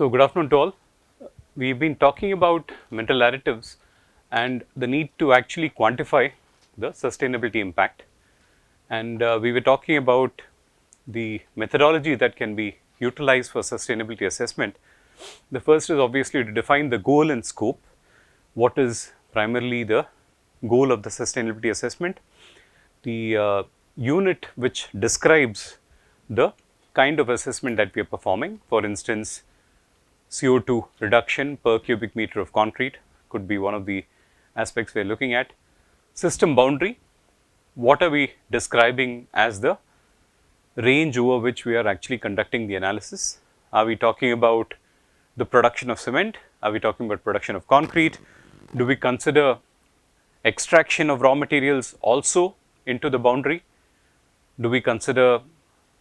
So, good afternoon to all. We've been talking about mental additives and the need to actually quantify the sustainability impact. And we were talking about the methodology that can be utilized for sustainability assessment. The first is obviously to define the goal and scope. What is primarily the goal of the sustainability assessment? The unit which describes the kind of assessment that we are performing. For instance, CO2 reduction per cubic meter of concrete could be one of the aspects we are looking at. System boundary, what are we describing as the range over which we are actually conducting the analysis? Are we talking about the production of cement? Are we talking about production of concrete? Do we consider extraction of raw materials also into the boundary? Do we consider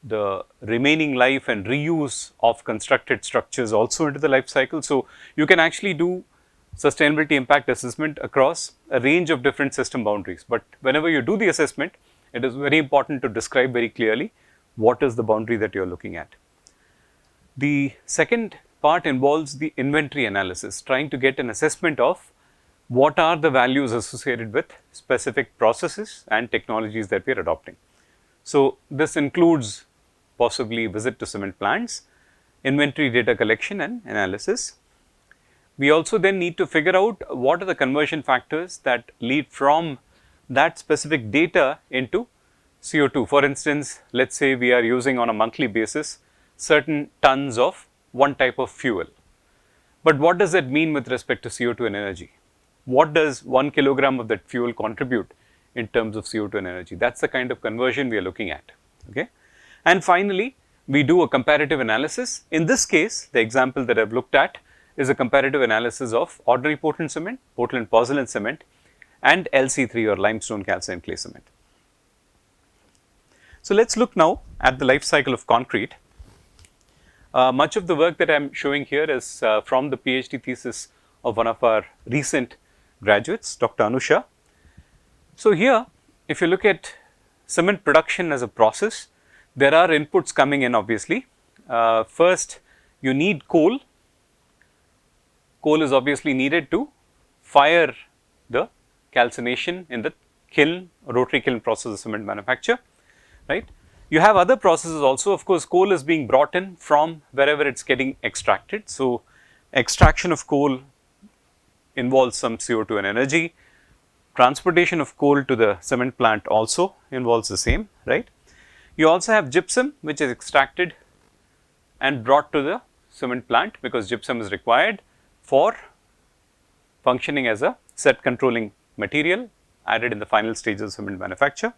the remaining life and reuse of constructed structures also into the life cycle? So, you can actually do sustainability impact assessment across a range of different system boundaries, but whenever you do the assessment, it is very important to describe very clearly what is the boundary that you are looking at. The second part involves the inventory analysis, trying to get an assessment of what are the values associated with specific processes and technologies that we are adopting. So, this includes possibly visit to cement plants, inventory data collection and analysis. We also then need to figure out what are the conversion factors that lead from that specific data into CO2. For instance, let us say we are using on a monthly basis certain tons of one type of fuel. But what does that mean with respect to CO2 and energy? What does 1 kilogram of that fuel contribute in terms of CO2 and energy? That is the kind of conversion we are looking at. Okay? And finally, we do a comparative analysis. In this case, the example that I have looked at is a comparative analysis of ordinary Portland cement, Portland pozzolan cement and LC3 or limestone calcined clay cement. So, let us look now at the life cycle of concrete. Much of the work that I am showing here is from the PhD thesis of one of our recent graduates, Dr. Anusha. So, here if you look at cement production as a process, there are inputs coming in obviously. First, you need coal. Coal is obviously needed to fire the calcination in the kiln, rotary kiln process of cement manufacture, right. You have other processes also. Of course, coal is being brought in from wherever it is getting extracted. So, extraction of coal involves some CO2 and energy. Transportation of coal to the cement plant also involves the same, right. You also have gypsum which is extracted and brought to the cement plant because gypsum is required for functioning as a set controlling material added in the final stages of cement manufacture.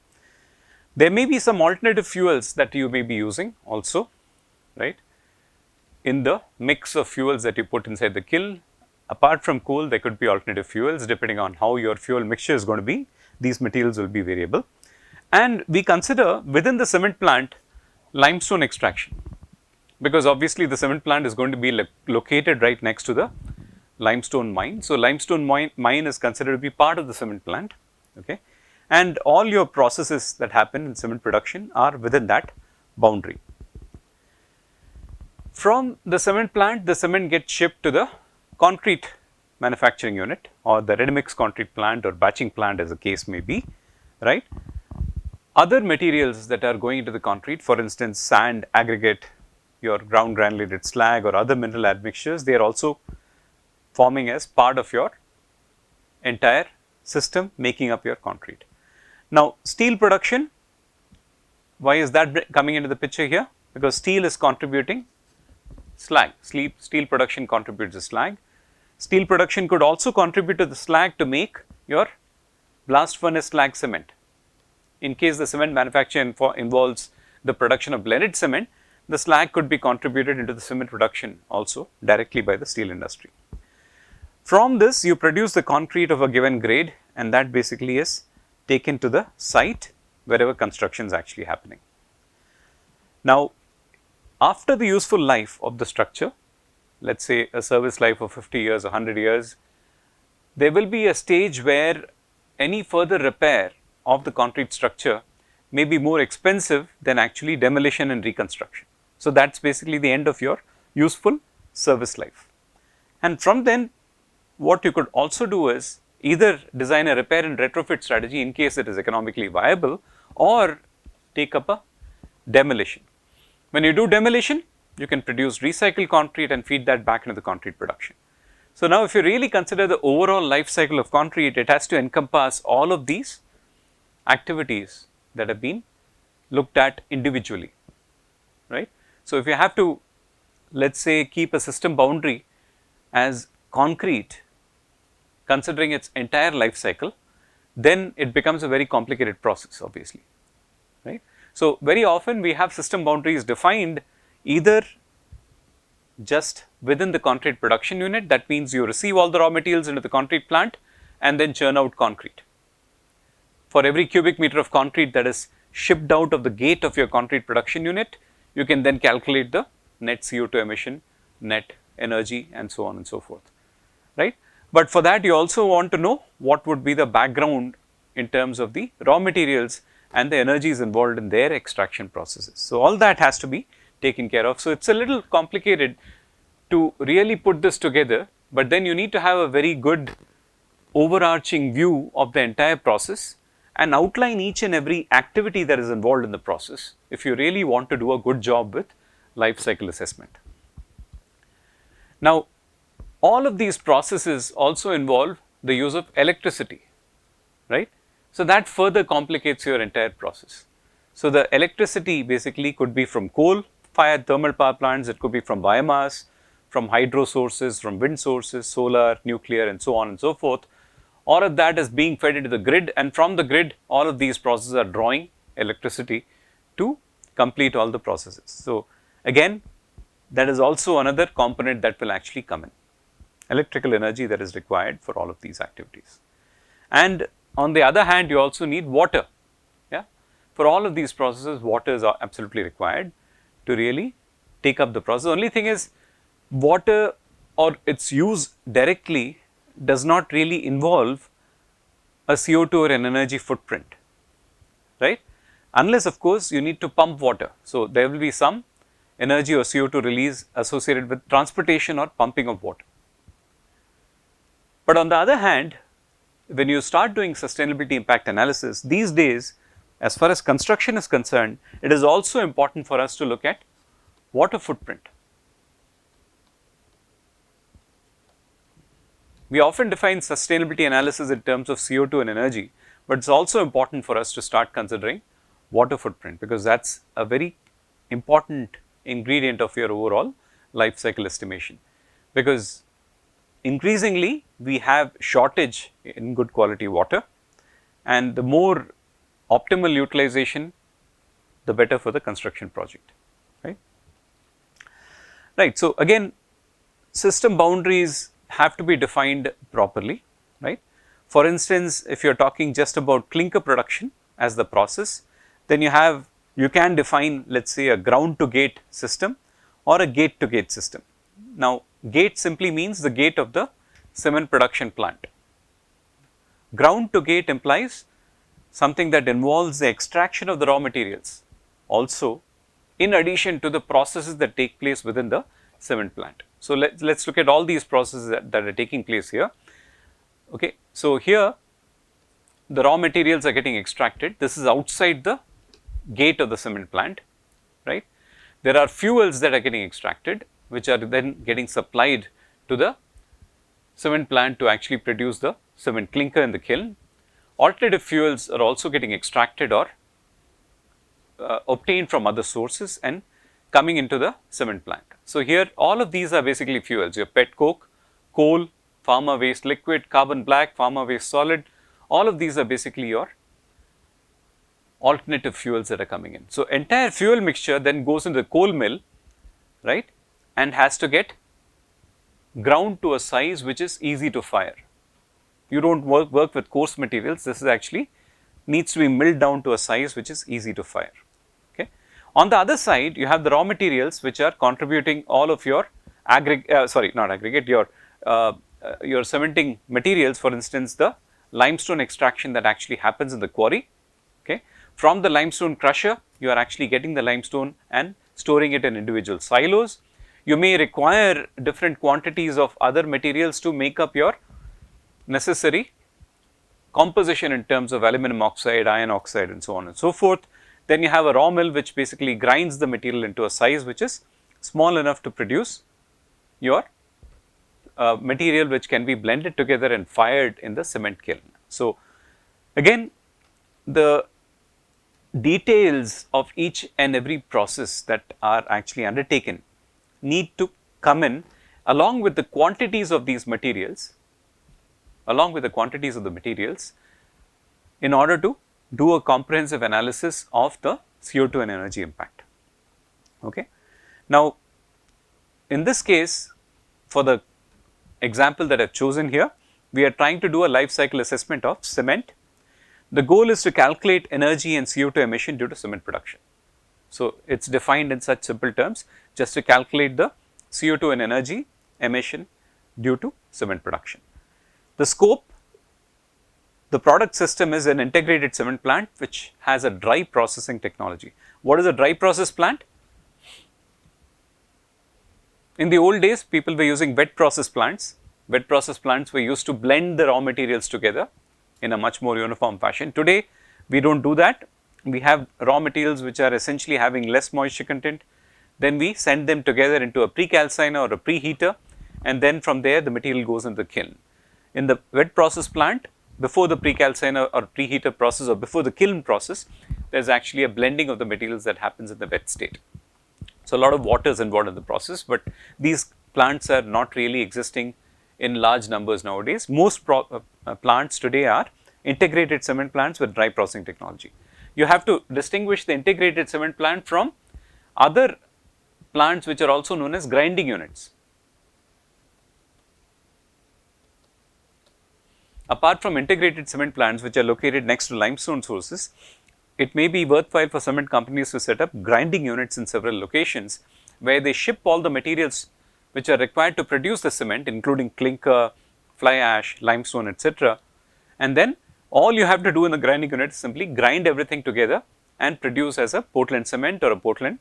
There may be some alternative fuels that you may be using also, right. In the mix of fuels that you put inside the kiln, apart from coal, there could be alternative fuels depending on how your fuel mixture is going to be. These materials will be variable. And we consider within the cement plant limestone extraction, because obviously the cement plant is going to be located right next to the limestone mine. So, limestone mine is considered to be part of the cement plant, okay, and all your processes that happen in cement production are within that boundary. From the cement plant, the cement gets shipped to the concrete manufacturing unit or the ready mix concrete plant or batching plant as the case may be, right. Other materials that are going into the concrete, for instance sand, aggregate, your ground granulated slag or other mineral admixtures, they are also forming as part of your entire system making up your concrete. Now, steel production, why is that coming into the picture here? Because steel is contributing slag, steel production contributes the slag. Steel production could also contribute to the slag to make your blast furnace slag cement. In case the cement manufacture involves the production of blended cement, the slag could be contributed into the cement production also directly by the steel industry. From this, you produce the concrete of a given grade and that basically is taken to the site wherever construction is actually happening. Now, after the useful life of the structure, let us say a service life of 50 years or 100 years, there will be a stage where any further repair of the concrete structure may be more expensive than actually demolition and reconstruction. So, that is basically the end of your useful service life. And from then, what you could also do is either design a repair and retrofit strategy in case it is economically viable, or take up a demolition. When you do demolition, you can produce recycled concrete and feed that back into the concrete production. So now if you really consider the overall life cycle of concrete, it has to encompass all of these activities that have been looked at individually, right. So if you have to, let's say, keep a system boundary as concrete considering its entire life cycle, then it becomes a very complicated process, obviously, right. So very often we have system boundaries defined either just within the concrete production unit, that means you receive all the raw materials into the concrete plant and then churn out concrete. For every cubic meter of concrete that is shipped out of the gate of your concrete production unit, you can then calculate the net CO2 emission, net energy, and so on and so forth, right. But for that, you also want to know what would be the background in terms of the raw materials and the energies involved in their extraction processes. So all that has to be taken care of. So it's a little complicated to really put this together, but then you need to have a very good overarching view of the entire process and outline each and every activity that is involved in the process if you really want to do a good job with life cycle assessment. Now, all of these processes also involve the use of electricity, right. So that further complicates your entire process. So the electricity basically could be from coal-fired thermal power plants, it could be from biomass, from hydro sources, from wind sources, solar, nuclear, and so on and so forth. All of that is being fed into the grid, and from the grid, all of these processes are drawing electricity to complete all the processes. So again, that is also another component that will actually come in, electrical energy that is required for all of these activities. And on the other hand, you also need water, yeah. For all of these processes, water is absolutely required to really take up the process. The only thing is, water or its use directly does not really involve a CO2 or an energy footprint, right, unless of course you need to pump water. So there will be some energy or CO2 release associated with transportation or pumping of water. But on the other hand, when you start doing sustainability impact analysis these days, as far as construction is concerned, it is also important for us to look at water footprint. We often define sustainability analysis in terms of CO2 and energy, but it's also important for us to start considering water footprint, because that's a very important ingredient of your overall life cycle estimation. Because increasingly we have shortage in good quality water, and the more optimal utilization, the better for the construction project, right. Right. So again, system boundaries have to be defined properly, right. For instance, if you're talking just about clinker production as the process, then you can define, let's say, a ground to gate system or a gate to gate system. Now, gate simply means the gate of the cement production plant. Ground to gate implies something that involves the extraction of the raw materials also, in addition to the processes that take place within the cement plant. So let's look at all these processes that are taking place here. Okay, so here the raw materials are getting extracted. This is outside the gate of the cement plant, right. There are fuels that are getting extracted, which are then getting supplied to the cement plant to actually produce the cement clinker in the kiln. Alternative fuels are also getting extracted or obtained from other sources and coming into the cement plant. So here all of these are basically fuels, your pet coke, coal, farmer waste liquid, carbon black, farmer waste solid, all of these are basically your alternative fuels that are coming in. So entire fuel mixture then goes into the coal mill, right, and has to get ground to a size which is easy to fire. You don't work with coarse materials, this is actually needs to be milled down to a size which is easy to fire. Okay. On the other side, you have the raw materials which are contributing all of your your cementing materials, for instance, the limestone extraction that actually happens in the quarry. Okay. From the limestone crusher, you are actually getting the limestone and storing it in individual silos. You may require different quantities of other materials to make up your necessary composition in terms of aluminum oxide, iron oxide and so on and so forth. Then you have a raw mill which basically grinds the material into a size which is small enough to produce your material which can be blended together and fired in the cement kiln. So, again the details of each and every process that are actually undertaken need to come in along with the quantities of these materials, in order to do a comprehensive analysis of the CO2 and energy impact. Okay. Now, in this case, for the example that I have chosen here, we are trying to do a life cycle assessment of cement. The goal is to calculate energy and CO2 emission due to cement production. So, it is defined in such simple terms, just to calculate the CO2 and energy emission due to cement production. The scope, the product system is an integrated cement plant which has a dry processing technology. What is a dry process plant? In the old days, people were using wet process plants. Wet process plants were used to blend the raw materials together in a much more uniform fashion. Today, we do not do that. We have raw materials which are essentially having less moisture content. Then we send them together into a pre-calciner or a preheater, and then from there the material goes into the kiln. In the wet process plant, before the pre-calciner or preheater process or before the kiln process, there is actually a blending of the materials that happens in the wet state. So, a lot of water is involved in the process, but these plants are not really existing in large numbers nowadays. Most plants today are integrated cement plants with dry processing technology. You have to distinguish the integrated cement plant from other plants which are also known as grinding units. Apart from integrated cement plants which are located next to limestone sources, it may be worthwhile for cement companies to set up grinding units in several locations where they ship all the materials which are required to produce the cement, including clinker, fly ash, limestone, etc. And then all you have to do in the grinding unit is simply grind everything together and produce as a Portland cement or a Portland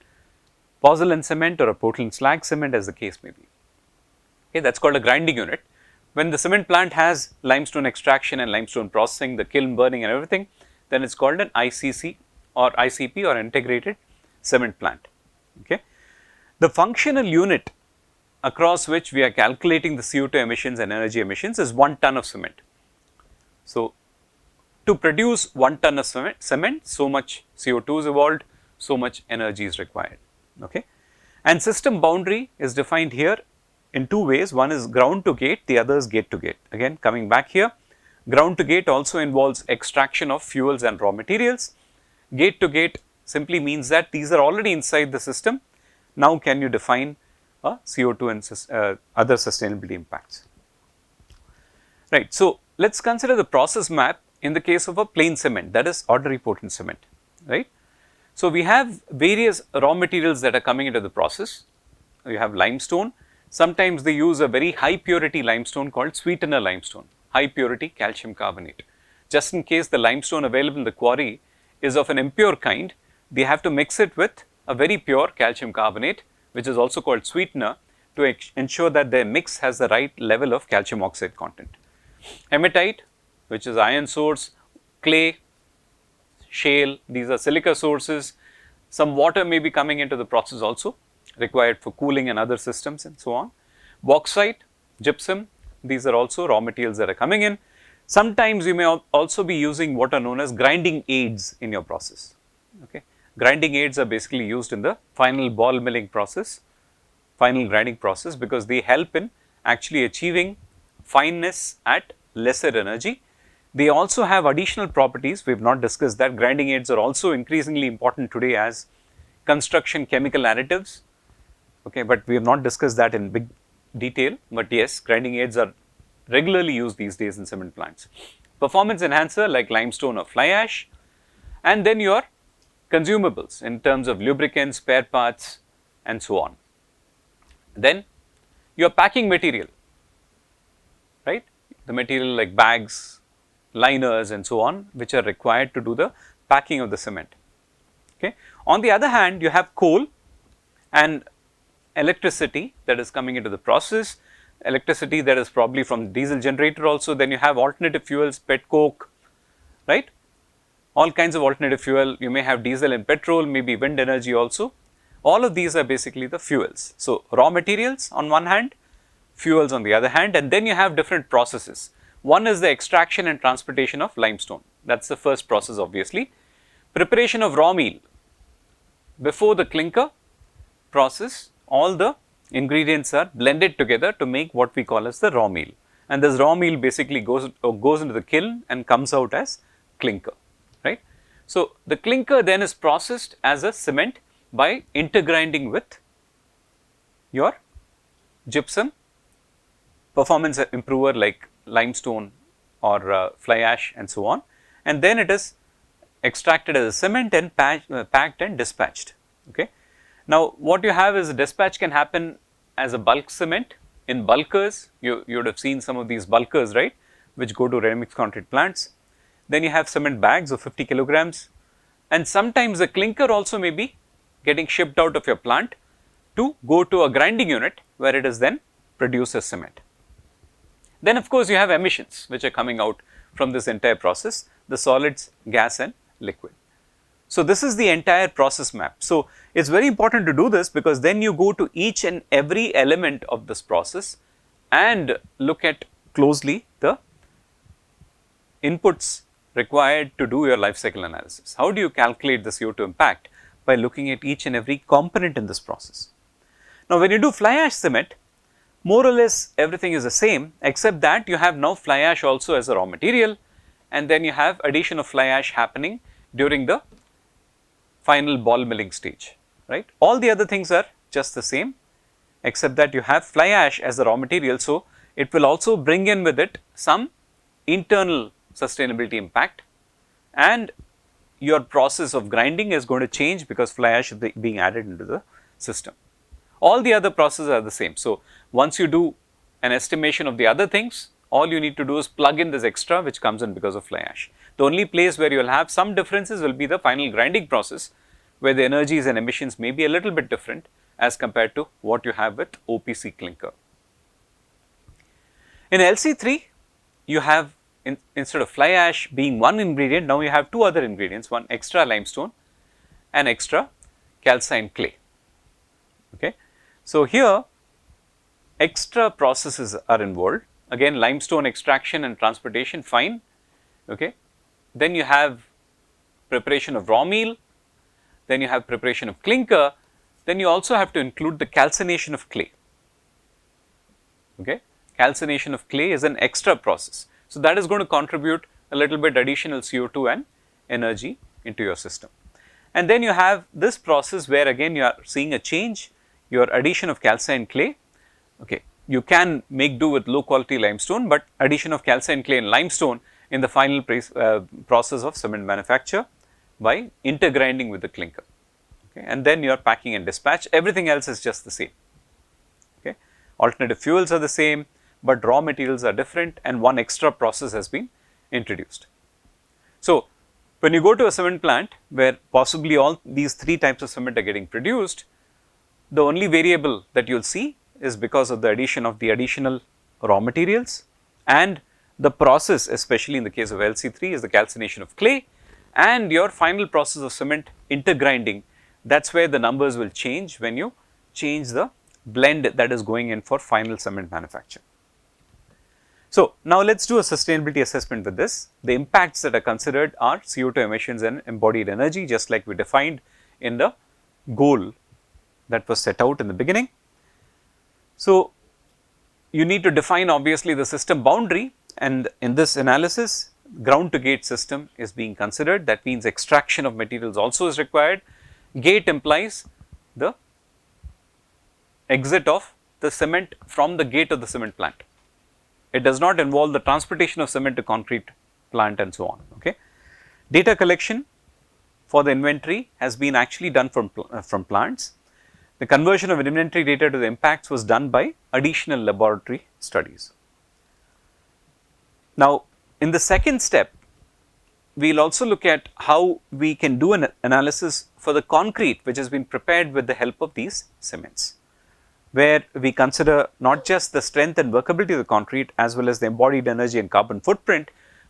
pozzolan cement or a Portland slag cement, as the case may be. Okay, that is called a grinding unit. When the cement plant has limestone extraction and limestone processing, the kiln burning and everything, then it is called an ICC or ICP or integrated cement plant. Okay. The functional unit across which we are calculating the CO2 emissions and energy emissions is 1 ton of cement. So, to produce 1 ton of cement, so much CO2 is evolved, so much energy is required. Okay. And system boundary is defined here in 2 ways. One is ground to gate, the other is gate to gate. Again, coming back here, ground to gate also involves extraction of fuels and raw materials. Gate to gate simply means that these are already inside the system. Now, can you define CO2 and other sustainability impacts? Right. So, let us consider the process map in the case of a plain cement, that is ordinary Portland cement, right. So, we have various raw materials that are coming into the process. You have limestone. Sometimes they use a very high purity limestone called sweetener limestone, high purity calcium carbonate. Just in case the limestone available in the quarry is of an impure kind, they have to mix it with a very pure calcium carbonate, which is also called sweetener, to ensure that their mix has the right level of calcium oxide content. Hematite, which is iron source, clay, shale, these are silica sources. Some water may be coming into the process also, required for cooling and other systems and so on. Bauxite, gypsum, these are also raw materials that are coming in. Sometimes you may also be using what are known as grinding aids in your process. Okay. Grinding aids are basically used in the final ball milling process, final grinding process, because they help in actually achieving fineness at lesser energy. They also have additional properties. We have not discussed that. Grinding aids are also increasingly important today as construction chemical additives. Okay, but we have not discussed that in big detail. But yes, grinding aids are regularly used these days in cement plants. Performance enhancer like limestone or fly ash, and then your consumables in terms of lubricants, spare parts, and so on. Then your packing material, right? The material like bags, liners and so on, which are required to do the packing of the cement. Okay. On the other hand, you have coal, and electricity that is coming into the process, electricity that is probably from diesel generator also. Then you have alternative fuels, pet coke, right? All kinds of alternative fuel. You may have diesel and petrol, maybe wind energy also. All of these are basically the fuels. So, raw materials on one hand, fuels on the other hand, and then you have different processes. One is the extraction and transportation of limestone. That is the first process obviously. Preparation of raw meal. Before the clinker process, all the ingredients are blended together to make what we call as the raw meal. And this raw meal basically goes into the kiln and comes out as clinker, right. So, the clinker then is processed as a cement by intergrinding with your gypsum performance improver like limestone or fly ash and so on, and then it is extracted as a cement and packed and dispatched. Okay. Now, what you have is a dispatch can happen as a bulk cement in bulkers. You would have seen some of these bulkers, right, which go to ready mix concrete plants. Then you have cement bags of 50 kilograms, and sometimes the clinker also may be getting shipped out of your plant to go to a grinding unit where it is then produced as cement. Then of course, you have emissions which are coming out from this entire process, the solids, gas and liquid. So, this is the entire process map. So, it is very important to do this because then you go to each and every element of this process and look at closely the inputs required to do your life cycle analysis. How do you calculate the CO2 impact? By looking at each and every component in this process. Now, when you do fly ash cement, more or less everything is the same, except that you have now fly ash also as a raw material, and then you have addition of fly ash happening during the final ball milling stage, right. All the other things are just the same, except that you have fly ash as the raw material. So, it will also bring in with it some internal sustainability impact, and your process of grinding is going to change because fly ash is being added into the system. All the other processes are the same. So, once you do an estimation of the other things, all you need to do is plug in this extra which comes in because of fly ash. The only place where you will have some differences will be the final grinding process, where the energies and emissions may be a little bit different as compared to what you have with OPC clinker. In LC3, you have instead of fly ash being one ingredient, now you have two other ingredients, one extra limestone and extra calcined clay. Okay. So, here extra processes are involved, again limestone extraction and transportation, fine. Okay. Then you have preparation of raw meal, then you have preparation of clinker, then you also have to include the calcination of clay. Okay. Calcination of clay is an extra process. So, that is going to contribute a little bit additional CO2 and energy into your system. And then you have this process where again you are seeing a change, your addition of calcined clay. Okay. You can make do with low quality limestone, but addition of calcined clay and limestone in the final process of cement manufacture by intergrinding with the clinker. Okay. And then you are packing and dispatch, everything else is just the same. Okay. Alternative fuels are the same, but raw materials are different and one extra process has been introduced. So, when you go to a cement plant where possibly all these three types of cement are getting produced, the only variable that you will see is because of the addition of the additional raw materials, and the process, especially in the case of LC3, is the calcination of clay, and your final process of cement intergrinding. That is where the numbers will change when you change the blend that is going in for final cement manufacture. So, now let us do a sustainability assessment with this. The impacts that are considered are CO2 emissions and embodied energy, just like we defined in the goal that was set out in the beginning. So, you need to define obviously the system boundary, and in this analysis ground to gate system is being considered. That means extraction of materials also is required. Gate implies the exit of the cement from the gate of the cement plant. It does not involve the transportation of cement to concrete plant and so on. Okay. Data collection for the inventory has been actually done from plants. The conversion of inventory data to the impacts was done by additional laboratory studies. Now, in the second step, we will also look at how we can do an analysis for the concrete which has been prepared with the help of these cements. where we consider not just the strength and workability of the concrete as well as the embodied energy and carbon footprint,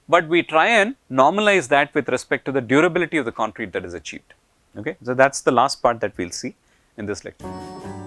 but we try and normalize that with respect to the durability of the concrete that is achieved. Okay, so that's the last part that we'll see in this lecture.